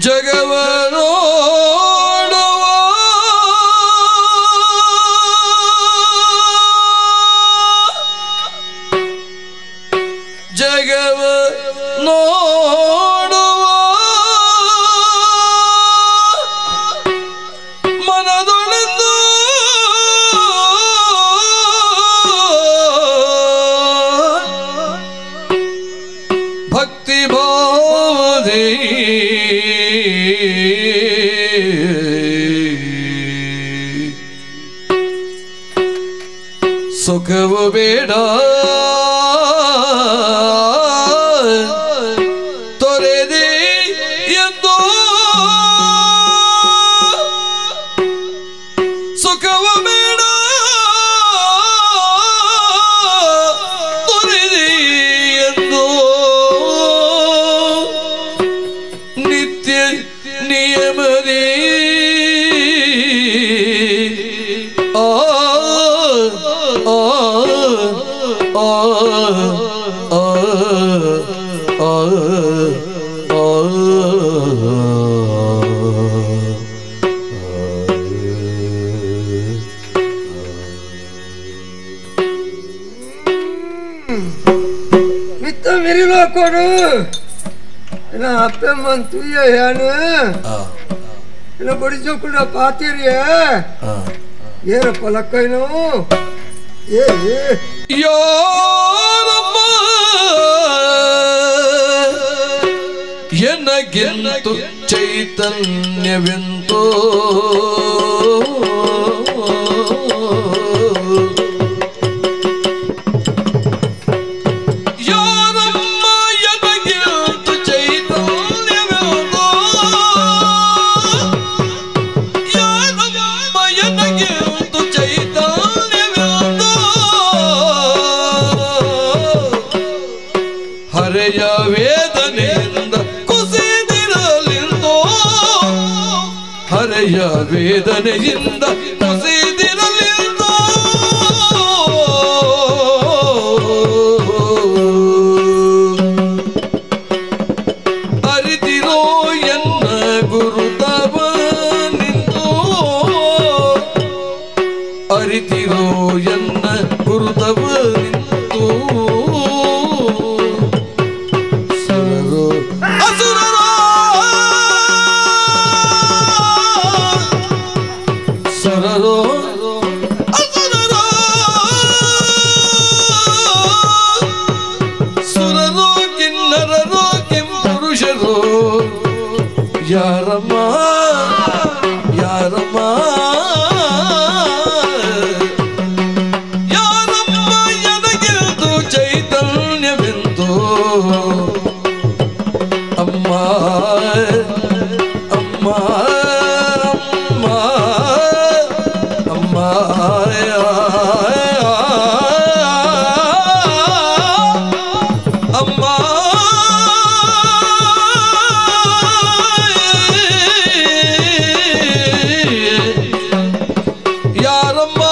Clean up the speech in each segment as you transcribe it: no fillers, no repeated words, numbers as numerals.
ಜಗವನೋಡುವ ಜಗವನೋಡುವ ಮನದೊಳೆದು ಭಕ್ತಿ ಭಾವದೆ ಸುಖವು ಬೇಡ ತೊರೆದೆ ಎಂದು ಸುಖವು ಬೇಡ ತೊರೆದೆ ಎಂದು ನಿತ್ಯ ನಿಯಮದೇ Mita mirilo aku tu. Ina apa mantu ya ni? Ina beri jokul dah patir ya. Ye palakai no. Ye. ಯಾರಮ್ಮ ಎನಗೆಂತು ಚೈತನ್ಯವೆಂತೋ ಯಾರಮ್ಮ ಎನಗೆಂತು ಚೈತನ್ಯವೆಂತೋ ಯಾರಮ್ಮ ಎನಗೆಂತು ಚೈತನ್ಯವೆಂತೋ ಹರೆಯ ವೇದನೆಯಿಂದ ಕುಸಿದಿರಲಿಂದೋ ಹರೆಯ ವೇದನೆಯಿಂದ ಕುಸಿದಿರಲಿಂದೋ ಅರಿತಿರೋ ಎನ್ನ ಗುರುತವ ನಿಂತೋ ಅರಿತಿರೋ ಎನ್ನ ಗುರುತವ ನಿಂತೋ ಸುರರೋ ಕಿನ್ನರರೋ ಕೆಂಪುರುಷರೋ ಯಾರಮ್ಮ ಯಾರಮ್ಮ ಯಾರಮ್ಮ ಎನಗೆಂದು ಚೈತನ್ಯವೆಂತೋ ಅಮ್ಮ ಅಮ್ಮ ಅಮ್ಮ ಅಮ್ಮ ಯಾರಮ್ಮ ಯಾರಮ್ಮ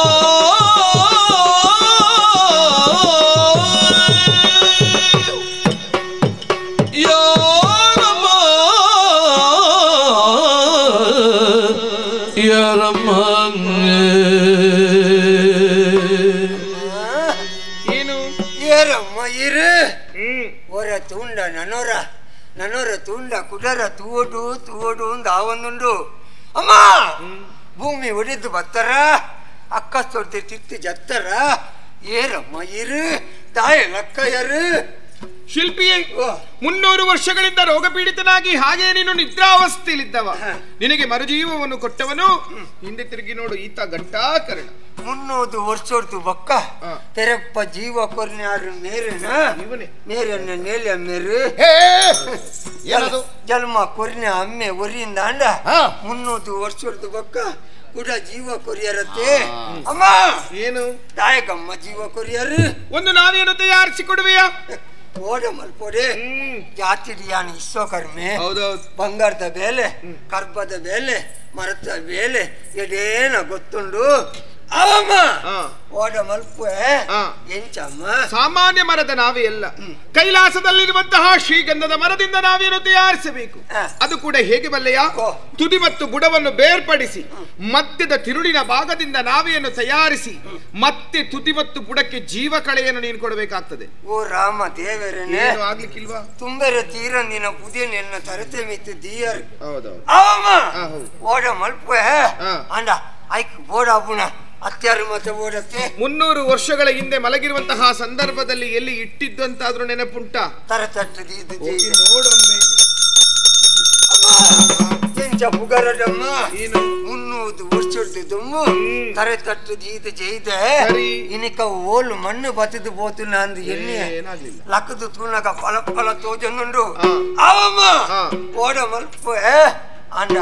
ಯಾರಮ್ಮ ಏನು ಏರಮ್ಮ ಇರು ಒರ ತುಂಡ ನನೋರ ತುಂಡ ಕುಡರ ತೂಡು ಒಂದು ಆವೊಂದುಂಡು ಅಮ್ಮ ಭೂಮಿ ಒಡೆದು ಬತ್ತಾರ ಅಕ್ಕ ಸೊಡ್ತಿ ತಿತ್ತಿ ಜತ್ತಾರ ಏರಮ್ಮ ಇರು ತಾಯ ಲಕ್ಕಯ್ಯರು ಶಿಲ್ಪಿಯೇ 300 ವರ್ಷಗಳಿಂದ ರೋಗ ಪೀಡಿತನಾಗಿ ಹಾಗೆ ನೀನು ನಿದ್ರಾವಸ್ಥೆಯಲ್ಲಿದ್ದವ ನಿನಗೆ ಮರುಜೀವವನ್ನು ಕೊಟ್ಟವನು ಹಿಂದೆ ತಿರುಗಿ ನೋಡು ಈತ ಘಂಟಾಕರ್ಣ 300 ವರ್ಷದ್ದು ಬಕ್ಕ ತೆರಪ್ಪ ಜೀವ ಕೊರ್ನ್ಯಾರು ಮೇರನ್ನ ನೇಲೆ ಮೇರು ಜನ್ಮ ಕೊರ್ನ ಅಮ್ಮೆ ಒರಿಯಿಂದ ಅಂಡ 300 ವರ್ಷದ್ದು ಬಕ್ಕ ಕೂಡ ಜೀವ ಕೊರಿಯರತ್ತೆ ಅಮ್ಮ ಏನು ತಾಯಕಮ್ಮ ಜೀವ ಕೊರಿಯರು ಒಂದು ನಾವೇನು ತಯಾರಿಸಿ ಕೊಡುವೆಯಾ ಓಡೆ ಮಲ್ಪೋಡೆ ಜಾತಿಡಿಯಾನ ವಿಶ್ವಕರ್ಮೆ ಹೌದೌದು ಬಂಗಾರದ ಬೇಲೆ ಕರ್ಬದ ಬೇಲೆ ಮರದ ಬೇಲೆ ಎಡೇನ ಗೊತ್ತುಂಡು ಅವಮ್ಮ ಆ. ಓಡ ಮಲ್ಪೆ ಆ. ಎಂಚಮ್ಮ ಸಾಮಾನ್ಯ ಮರದ ನಾವೇ ಅಲ್ಲ, ಕೈಲಾಸದಲ್ಲಿರುವಂತಹ ಶ್ರೀಗಂಧದ ಮರದಿಂದ ನಾವೇನು ತಯಾರಿಸಬೇಕು. ಅದು ಕೂಡ ಹೇಗೆ ಬಲ್ಲೆಯ? ತುದಿ ಮತ್ತು ಬುಡವನ್ನು ಬೇರ್ಪಡಿಸಿ ಮಧ್ಯದ ತಿರುಳಿನ ಭಾಗದಿಂದ ನಾವೆಯನ್ನು ತಯಾರಿಸಿ ಮತ್ತೆ ತುದಿ ಮತ್ತು ಬುಡಕ್ಕೆ ಜೀವ ಕಳೆಯನ್ನು ನೀನು ಕೊಡಬೇಕಾಗ್ತದೆ. ಓ ರಾಮ ದೇವರೇ ಆಗ್ಲಿಕ್ಕಿಲ್ವಾ? ತುಂಬರೆ ತೀರಂದಿನ ಪುದಿಯನ್ನ ತರತೆ ಮಿತ್ತು ದೀಯರ್. ಹೌದೌದು. ಅವಮ್ಮ ಹೌದು. ಓಡ ಮಲ್ಪೆ ಅಂಡ ಐಕ್ ಬೋಡ ಪುಣ ಅತ್ಯಾರು ಮತ್ತೆ ಓಡತ್ತೆ 300 ವರ್ಷಗಳ ಹಿಂದೆ ಮಲಗಿರುವಂತಹ ಸಂದರ್ಭದಲ್ಲಿ ಎಲ್ಲಿ ಇಟ್ಟಿದ್ದಂತಾದ್ರೂ ನೆನಪುಂಟ? ತರತಟ್ಟದಿ ನೋಡೊಮ್ಮೆ. ಎಂಚ ಪುಗರದಮ್ಮ ಏನು 300 ವರ್ಷದ್ದು ತರತಟ್ಟದಿ ಇದು ಜೈದೆ ಸರಿ. ಇನಿಕ ಓಲು ಮಣ್ಣು ಬತ್ತದು ಬೋತು ನಂದು ಎಲ್ಲಿ ಏನಾಗ್ಲಿಲ್ಲ. ಲಕ್ಕದು ತೂನಗ ಫಲ ಫಲ ತೋಜನ್ನುಂಡು ಅವಮ್ಮ ಓಡ ಮಲ್ಪೆ ಅಂಡ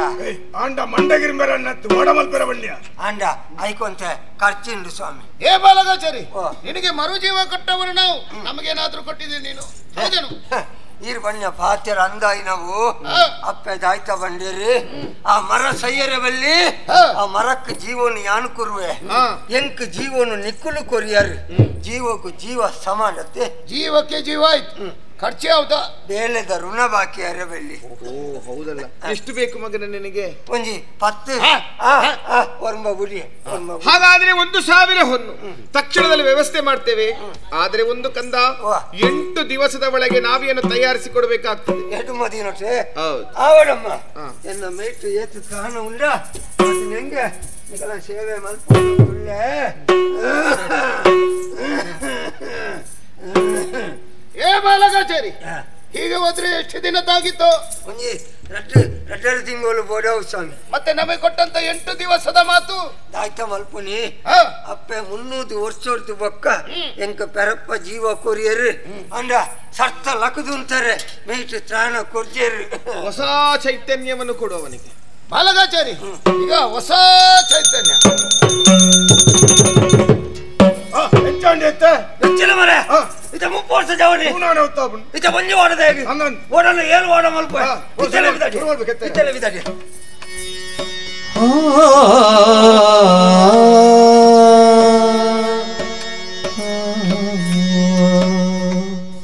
ಆಂಡ ಮಂಡಗಿರಿ ಮೇರನ್ನತ್ತು ಓಡಮಲ್ಪೆರ ಬಣ್ಯ ಅಂಡ ಐಕೊಂತೆ ಖರ್ಚಿಂಡು ಸ್ವಾಮಿ. ಏ ಬಾಲಗಾಚಾರಿ, ಓ. ನಿನಗೆ ಮರುಜೀವ ಕೊಟ್ಟವರು ನಾವು, ನಮಗೇನಾದ್ರೂ ಕೊಟ್ಟಿದ್ದೀವಿ ನೀನು? ಹೌದೇನು? ಈರ್ ಬಣ್ಣ ಪಾತ್ಯರ ಅಂದಾಯಿ ನಾವು ಅಪ್ಪೆ ದಾಯ್ತ ಬಂಡೇರಿ ಆ ಮರ ಸೈಯರ ಬಲ್ಲಿ ಆ ಮರಕ್ಕೆ ಜೀವನು ಯಾನು ಕೊರುವೆ ಎಂಕ್ ಜೀವನು ನಿಕ್ಕುಲು ಕೊರಿಯರು ಜೀವಕ್ಕೂ ಜೀವ ಸಮಾನತೆ. ಜೀವಕ್ಕೆ ಜೀವ ಆಯ್ತು, ಖರ್ಚೆ ಹೌದಾ? ಬೇಲೆದ ಋಣ ಬಾಕಿ ಅರಬಲ್ಲಿ. ಓ ಹೌದಲ್ಲ. ಎಷ್ಟು ಬೇಕು ಮಗನ ನಿನಗೆ? ಒಂಜಿ 10 ಒರ್ಮ ಬುಡಿ ಒರ್ಮ. ಹಾಗಾದ್ರೆ 1000 ಹೊನ್ನು ತಕ್ಷಣದಲ್ಲಿ ವ್ಯವಸ್ಥೆ ಮಾಡ್ತೇವೆ. ಆದ್ರೆ ಒಂದು ಕಂದ 8 ದಿವಸದ ಒಳಗೆ ನಾವೇನು ತಯಾರಿಸಿ ಕೊಡಬೇಕಾಗ್ತದೆ. 2 ಮದಿನೊಟ್ಟೆ ಹೌದು. ಆವಡಮ್ಮ ಎನ್ನ ಮೇಟು ಏತು ಕಾಣ ಉಂಡ ಹೆಂಗೆ ನಿಗಳ ಸೇವೆ ಮಲ್ಪೊಳ್ಳೆ. ಏ ಬಾಲಗಾಚಾರಿ, ಹೀಗೆ ಹೋದ್ರೆ ಎಷ್ಟು ದಿನದಾಗಿತ್ತು? ಒಂಜಿ 2 ತಿಂಗಳು ಬೋಡವು ಸ್ವಾಮಿ. ಮತ್ತೆ ನಮಗೆ ಕೊಟ್ಟಂತ 8 ದಿವಸದ ಮಾತು ದಾಯ್ತ ಮಲ್ಪುನಿ ಅಪ್ಪೆ 300 ವರ್ಷ ಬೊಕ್ಕ ಎಂಕ ಪೆರಪ್ಪ ಜೀವ ಕೊರಿಯರು ಅಂಡ ಸರ್ತ ಲಕದು ಅಂತಾರೆ ಮೇಟು ತ್ರಾಣ ಕೊರ್ಜೇರು. ಹೊಸ ಚೈತನ್ಯವನ್ನು ಕೊಡುವವನಿಗೆ ಬಾಲಗಾಚಾರಿ ಈಗ ಹೊಸ ಚೈತನ್ಯ. ಎಂಚಾಂಡಿ ಎತ್ತ ಹೆಚ್ಚಿನ ಮರೆ ಇತ 30 ವರ್ಷ ಜವನಿ ನಾನು ಹೋಗ್ತಾಬನ್ ಇತ ಬಂಜಿ ಓಡದ ಹೇಗೆ ಹಂಗನ್ ಓಡಲ್ಲ ಏಳು ಓಡ ಮಲ್ಪ ಇತಲೆ ಬಿದಾಡಿ ಇತಲೆ ಬಿದಾಡಿ.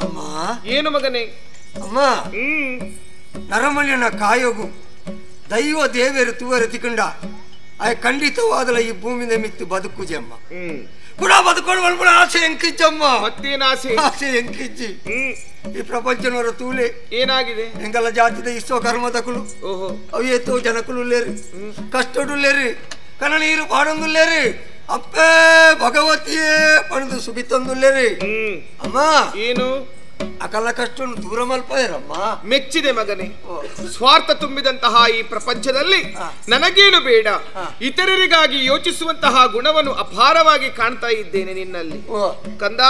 ಅಮ್ಮ ಏನು ಮಗನೇ? ಅಮ್ಮ ನರಮಲ್ಯನ ಕಾಯೋಗು ದೈವ ದೇವರು ತೂವರೆ ತಿಕೊಂಡ ಆಯ ಖಂಡಿತವಾದಲ ಈ ಭೂಮಿನ ಮಿತ್ತು ಬದುಕುಜಿ ಅಮ್ಮ ಕೂಡ ಬದುಕೊಂಡು ಬಲ್ಬುಳ ಆಸೆ ಎಂಕಿಜ್ಜಮ್ಮ. ಮತ್ತೇನು ಆಸೆ? ಆಸೆ ಎಂಕಿಜ್ಜಿ ಈ ಪ್ರಪಂಚನವರ ತೂಲೆ ಏನಾಗಿದೆ? ಎಂಗಲ ಜಾತಿದ ಇಷ್ಟೋ ಕರ್ಮದಕುಲು ಓಹೋ ಅವೇತೋ ಜನಕುಲು ಲೇರಿ ಕಷ್ಟಡು ಲೇರಿ ಕನ ನೀರು ಪಾಡೊಂದು ಲೇರಿ ಅಪ್ಪೇ ಭಗವತಿಯೇ ಪಣದು ಸುಬಿತೊಂದು ಲೇರಿ ಅಮ್ಮ. ಏನು ಅಕಲ ಕಷ್ಟ ದೂರ ಮಲ್ಪರಮ್ಮ. ಮೆಚ್ಚಿದೆ ಮಗನೇ. ಸ್ವಾರ್ಥ ತುಂಬಿದಂತಹ ಈ ಪ್ರಪಂಚದಲ್ಲಿ ನನಗೇನು ಬೇಡ, ಇತರರಿಗಾಗಿ ಯೋಚಿಸುವಂತಹ ಗುಣವನ್ನು ಅಪಾರವಾಗಿ ಕಾಣ್ತಾ ಇದ್ದೇನೆ ನಿನ್ನಲ್ಲಿ ಕಂದ.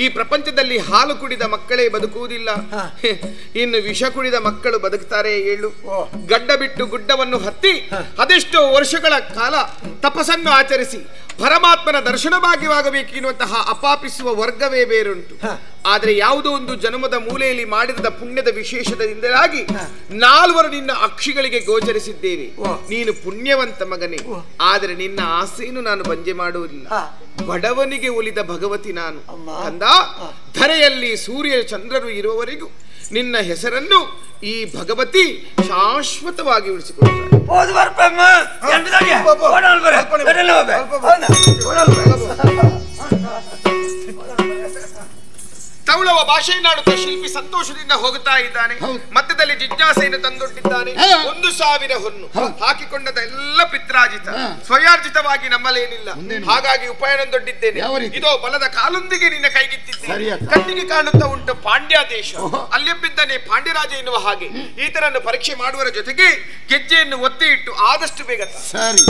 ಈ ಪ್ರಪಂಚದಲ್ಲಿ ಹಾಲು ಕುಡಿದ ಮಕ್ಕಳೇ ಬದುಕುವುದಿಲ್ಲ, ಇನ್ನು ವಿಷ ಕುಡಿದ ಮಕ್ಕಳು ಬದುಕ್ತಾರೆ ಹೇಳು. ಗಡ್ಡ ಬಿಟ್ಟು ಗುಡ್ಡವನ್ನು ಹತ್ತಿ ಅದೆಷ್ಟೋ ವರ್ಷಗಳ ಕಾಲ ತಪಸ್ಸನ್ನು ಆಚರಿಸಿ ಪರಮಾತ್ಮನ ದರ್ಶನ ಭಾಗ್ಯವಾಗಬೇಕು ಎನ್ನುವಂತಹ ಅಪಾಪಿಸುವ ವರ್ಗವೇ ಬೇರುಂಟು. ಆದರೆ ಯಾವುದೋ ಒಂದು ಜನ್ಮದ ಮೂಲೆಯಲ್ಲಿ ಮಾಡಿದ ಪುಣ್ಯದ ವಿಶೇಷದಿಂದಾಗಿ 4 ನಿನ್ನ ಅಕ್ಷಿಗಳಿಗೆ ಗೋಚರಿಸಿದ್ದೇವೆ. ನೀನು ಪುಣ್ಯವಂತ ಮಗನೇ, ಆದರೆ ನಿನ್ನ ಆಸೆಯನ್ನು ನಾನು ಬಂಜೆ ಮಾಡುವುದಿಲ್ಲ. ಬಡವನಿಗೆ ಒಲಿದ ಭಗವತಿ ನಾನು ಕಂದ. ಧರೆಯಲ್ಲಿ ಸೂರ್ಯ ಚಂದ್ರರು ಇರುವವರೆಗೂ ನಿನ್ನ ಹೆಸರನ್ನು ಈ ಭಗವತಿ ಶಾಶ್ವತವಾಗಿ ಉಳಿಸಿಕೊಳ್ಳುತ್ತಾರೆ. ತೌಳವ ಭಾಷೆಯನ್ನಾಡುತ್ತ ಶಿಲ್ಪಿ ಸಂತೋಷದಿಂದ ಹೋಗುತ್ತಾ ಇದ್ದಾನೆ. ಮಧ್ಯದಲ್ಲಿ ಜಿಜ್ಞಾಸೆಯನ್ನು ತಂದೊಡ್ಡಿದ್ದಾನೆ. 1000 ಹೊನ್ನು ಹಾಕಿಕೊಂಡದ ಎಲ್ಲ ಪಿತ್ರಾಜಿತ, ಸ್ವಯಾರ್ಜಿತವಾಗಿ ನಮ್ಮಲೇನಿಲ್ಲ. ಹಾಗಾಗಿ ಉಪಾಯನೊಂದೊಡ್ಡಿದ್ದೇನೆ. ಇದೋ ಬಲದ ಕಾಲೊಂದಿಗೆ ನಿನ್ನ ಕೈಗಿತ್ತಿದ್ದೇನೆ. ಕಣ್ಣಿಗೆ ಕಾಣುತ್ತಾ ಉಂಟು ಪಾಂಡ್ಯ ದೇಶ, ಅಲ್ಲಿಬ್ಬಿದ್ದಾನೆ ಪಾಂಡ್ಯರಾಜ ಎನ್ನುವ ಹಾಗೆ. ಈತನನ್ನು ಪರೀಕ್ಷೆ ಮಾಡುವರ ಜೊತೆಗೆ ಗೆಜ್ಜೆಯನ್ನು ಒತ್ತಿ ಇಟ್ಟು ಆದಷ್ಟು ಬೇಗ ಸರಿ